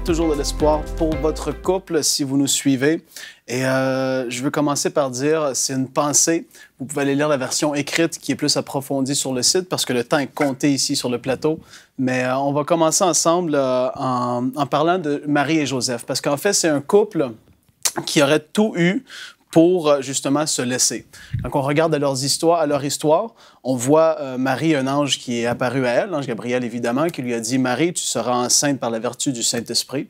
toujours de l'espoir pour votre couple si vous nous suivez. Et je veux commencer par dire, c'est une pensée. Vous pouvez aller lire la version écrite qui est plus approfondie sur le site parce que le temps est compté ici sur le plateau. Mais on va commencer ensemble en parlant de Marie et Joseph. Parce qu'en fait, c'est un couple qui aurait tout eu pour justement se laisser. Quand on regarde à leur histoire, on voit Marie, un ange qui est apparu à elle, l'ange Gabriel évidemment, qui lui a dit « Marie, tu seras enceinte par la vertu du Saint-Esprit ».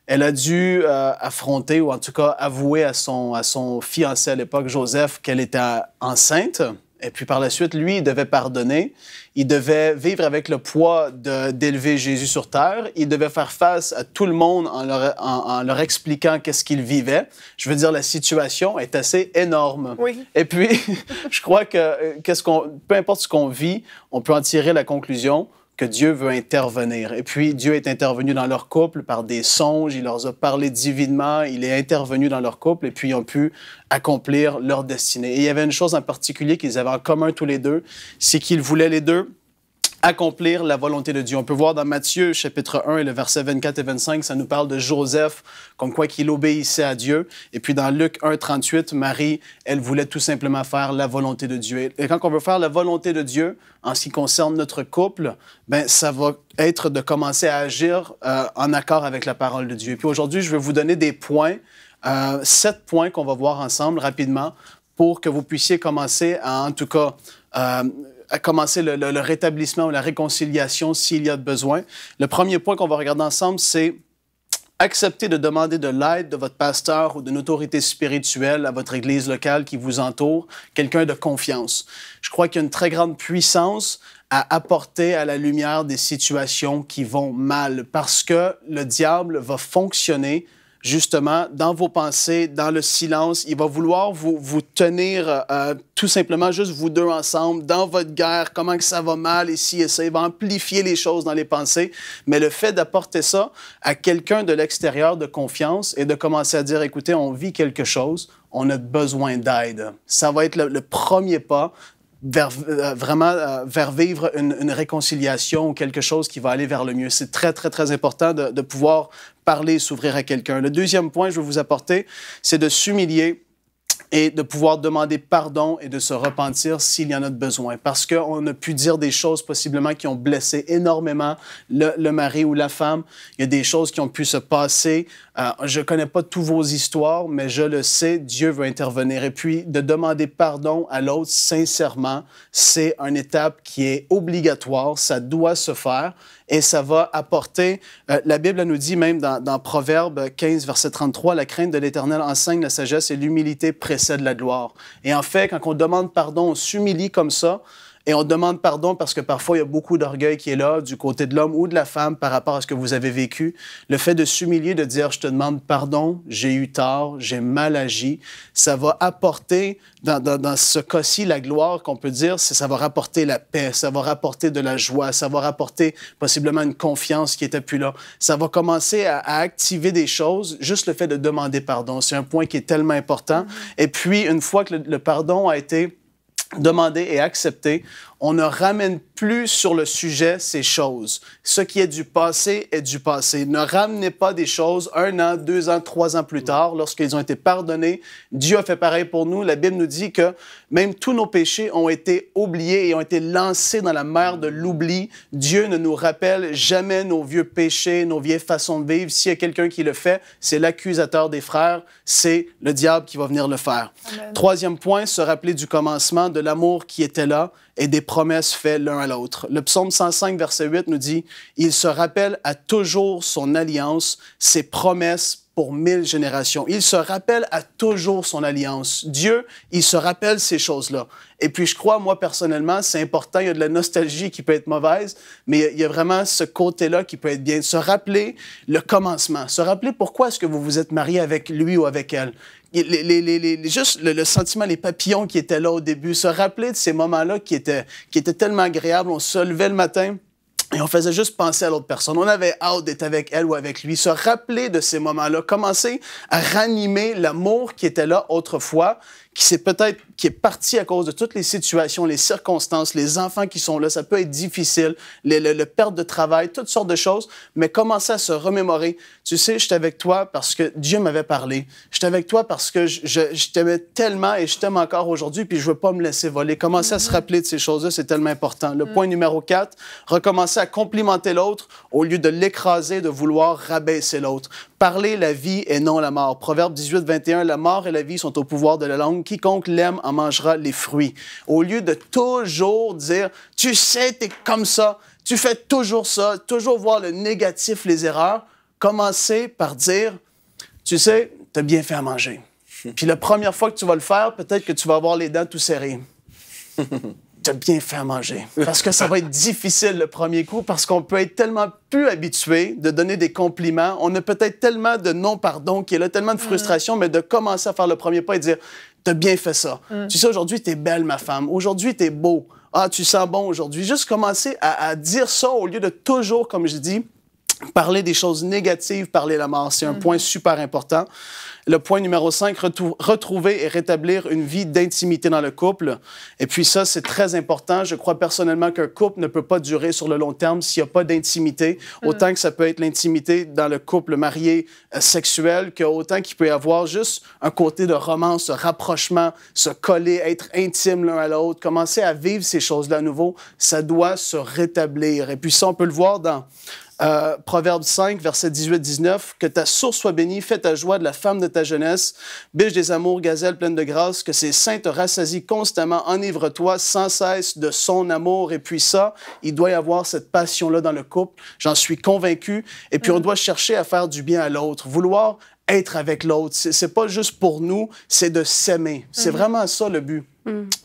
Elle a dû affronter, ou en tout cas avouer à son fiancé à l'époque, Joseph, qu'elle était enceinte. Et puis par la suite, lui, il devait pardonner. Il devait vivre avec le poids d'élever Jésus sur terre. Il devait faire face à tout le monde en leur expliquant qu'est-ce qu'il vivait. Je veux dire, la situation est assez énorme. Oui. Et puis, je crois que peu importe ce qu'on vit, on peut en tirer la conclusion que Dieu veut intervenir. Et puis, Dieu est intervenu dans leur couple par des songes, il leur a parlé divinement, il est intervenu dans leur couple et puis ils ont pu accomplir leur destinée. Et il y avait une chose en particulier qu'ils avaient en commun tous les deux, c'est qu'ils voulaient les deux accomplir la volonté de Dieu. On peut voir dans Matthieu, chapitre 1, et le verset 24 et 25, ça nous parle de Joseph, comme quoi qu'il obéissait à Dieu. Et puis dans Luc 1, 38, Marie, elle voulait tout simplement faire la volonté de Dieu. Et quand on veut faire la volonté de Dieu, en ce qui concerne notre couple, ben ça va être de commencer à agir en accord avec la parole de Dieu. Et puis aujourd'hui, je vais vous donner des points, 7 points qu'on va voir ensemble rapidement, pour que vous puissiez commencer à, en tout cas, à commencer le rétablissement ou la réconciliation s'il y a besoin. Le premier point qu'on va regarder ensemble, c'est accepter de demander de l'aide de votre pasteur ou d'une autorité spirituelle à votre église locale qui vous entoure, quelqu'un de confiance. Je crois qu'il y a une très grande puissance à apporter à la lumière des situations qui vont mal parce que le diable va fonctionner justement, dans vos pensées, dans le silence. Il va vouloir vous tenir tout simplement juste vous deux ensemble, dans votre guerre, comment que ça va mal, ici et ça. Il va amplifier les choses dans les pensées. Mais le fait d'apporter ça à quelqu'un de l'extérieur de confiance et de commencer à dire, écoutez, on vit quelque chose, on a besoin d'aide. Ça va être le premier pas vers vivre une réconciliation ou quelque chose qui va aller vers le mieux. C'est très, très, très important de pouvoir parler et s'ouvrir à quelqu'un. Le deuxième point que je veux vous apporter, c'est de s'humilier et de pouvoir demander pardon et de se repentir s'il y en a de besoin. Parce qu'on a pu dire des choses possiblement qui ont blessé énormément le mari ou la femme. Il y a des choses qui ont pu se passer. Je ne connais pas toutes vos histoires, mais je le sais, Dieu veut intervenir. Et puis, de demander pardon à l'autre sincèrement, c'est une étape qui est obligatoire. Ça doit se faire. Et ça va apporter, la Bible nous dit même dans Proverbes 15, verset 33, « La crainte de l'Éternel enseigne la sagesse et l'humilité précède la gloire. » Et en fait, quand on demande pardon, on s'humilie comme ça, et on demande pardon parce que parfois, il y a beaucoup d'orgueil qui est là du côté de l'homme ou de la femme par rapport à ce que vous avez vécu. Le fait de s'humilier, de dire « Je te demande pardon, j'ai eu tort, j'ai mal agi », ça va apporter, dans ce cas-ci, la gloire qu'on peut dire, ça va rapporter la paix, ça va rapporter de la joie, ça va rapporter possiblement une confiance qui n'était plus là. Ça va commencer à activer des choses, juste le fait de demander pardon. C'est un point qui est tellement important. Et puis, une fois que le pardon a été demandé et accepté, on ne ramène plus sur le sujet ces choses. Ce qui est du passé est du passé. Ne ramenez pas des choses 1 an, 2 ans, 3 ans plus tard, lorsqu'ils ont été pardonnés. Dieu a fait pareil pour nous. La Bible nous dit que même tous nos péchés ont été oubliés et ont été lancés dans la mer de l'oubli. Dieu ne nous rappelle jamais nos vieux péchés, nos vieilles façons de vivre. S'il y a quelqu'un qui le fait, c'est l'accusateur des frères, c'est le diable qui va venir le faire. Amen. Troisième point, se rappeler du commencement, de l'amour qui était là et des promesses faites l'un à l'autre. Le psaume 105, verset 8 nous dit « Il se rappelle à toujours son alliance, ses promesses pour 1000 générations. » Il se rappelle à toujours son alliance. Dieu, il se rappelle ces choses-là. Et puis, je crois, moi, personnellement, c'est important. Il y a de la nostalgie qui peut être mauvaise, mais il y a vraiment ce côté-là qui peut être bien. Se rappeler le commencement. Se rappeler pourquoi est-ce que vous vous êtes marié avec lui ou avec elle. Juste le sentiment, les papillons qui étaient là au début. Se rappeler de ces moments-là qui étaient tellement agréables. On se levait le matin et on faisait juste penser à l'autre personne. On avait hâte d'être avec elle ou avec lui. Se rappeler de ces moments-là. Commencer à ranimer l'amour qui était là autrefois, qui est parti à cause de toutes les situations, les circonstances, les enfants qui sont là, ça peut être difficile, le perte de travail, toutes sortes de choses, mais commencer à se remémorer. Tu sais, j'étais avec toi parce que Dieu m'avait parlé. J'étais avec toi parce que je t'aimais tellement et je t'aime encore aujourd'hui, puis je veux pas me laisser voler. Commencer à se rappeler de ces choses-là, c'est tellement important. Le point numéro 4, recommencer à complimenter l'autre au lieu de l'écraser, de vouloir rabaisser l'autre. Parler la vie et non la mort. Proverbe 18, 21, la mort et la vie sont au pouvoir de la langue. Quiconque l'aime en mangera les fruits. Au lieu de toujours dire, tu sais, t'es comme ça, tu fais toujours ça, toujours voir le négatif, les erreurs, commencez par dire, tu sais, t'as bien fait à manger. Puis la première fois que tu vas le faire, peut-être que tu vas avoir les dents tout serrées. T'as bien fait à manger. Parce que ça va être difficile le premier coup, parce qu'on peut être tellement plus habitué de donner des compliments. On a peut-être tellement de non-pardon qui est là, tellement de frustration, mais de commencer à faire le premier pas et dire « T'as bien fait ça. Tu sais, aujourd'hui, t'es belle, ma femme. Aujourd'hui, t'es beau. Ah, tu sens bon aujourd'hui. » Juste commencer à dire ça au lieu de toujours, comme je dis, parler des choses négatives, parler la mort. C'est un point super important. Le point numéro 5, retrouver et rétablir une vie d'intimité dans le couple. Et puis ça, c'est très important. Je crois personnellement qu'un couple ne peut pas durer sur le long terme s'il n'y a pas d'intimité. Autant que ça peut être l'intimité dans le couple marié sexuel, qu'autant qu'il peut y avoir juste un côté de romance, ce rapprochement, se coller, être intime l'un à l'autre, commencer à vivre ces choses-là à nouveau, ça doit se rétablir. Et puis ça, on peut le voir dans Proverbe 5, verset 18-19, « Que ta source soit bénie, fais ta joie de la femme de ta jeunesse, biche des amours, gazelle pleine de grâce, que ses seins te rassasient constamment, enivre-toi sans cesse de son amour. » Et puis ça, il doit y avoir cette passion-là dans le couple, j'en suis convaincu. Et puis on doit chercher à faire du bien à l'autre, vouloir être avec l'autre. C'est pas juste pour nous, c'est de s'aimer. C'est vraiment ça le but.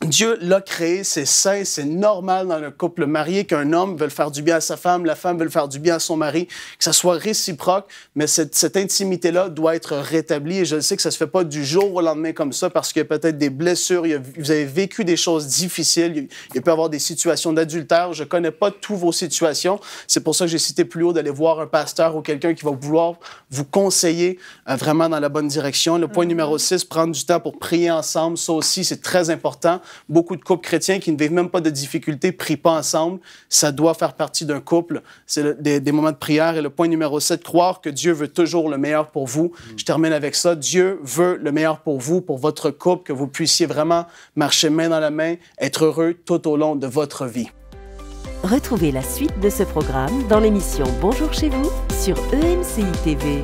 Dieu l'a créé, c'est sain, c'est normal dans le couple marié qu'un homme veuille faire du bien à sa femme, la femme veuille faire du bien à son mari, que ça soit réciproque, mais cette intimité-là doit être rétablie et je sais que ça se fait pas du jour au lendemain comme ça parce qu'il y a peut-être des blessures, vous avez vécu des choses difficiles, il peut y avoir des situations d'adultère, je connais pas toutes vos situations, c'est pour ça que j'ai cité plus haut d'aller voir un pasteur ou quelqu'un qui va vouloir vous conseiller vraiment dans la bonne direction. Le point numéro 6, prendre du temps pour prier ensemble, ça aussi c'est très important. Beaucoup de couples chrétiens qui ne vivent même pas de difficultés prient pas ensemble. Ça doit faire partie d'un couple. C'est des moments de prière. Et le point numéro 7, croire que Dieu veut toujours le meilleur pour vous. Je termine avec ça. Dieu veut le meilleur pour vous, pour votre couple, que vous puissiez vraiment marcher main dans la main, être heureux tout au long de votre vie. Retrouvez la suite de ce programme dans l'émission Bonjour chez vous sur EMCI TV.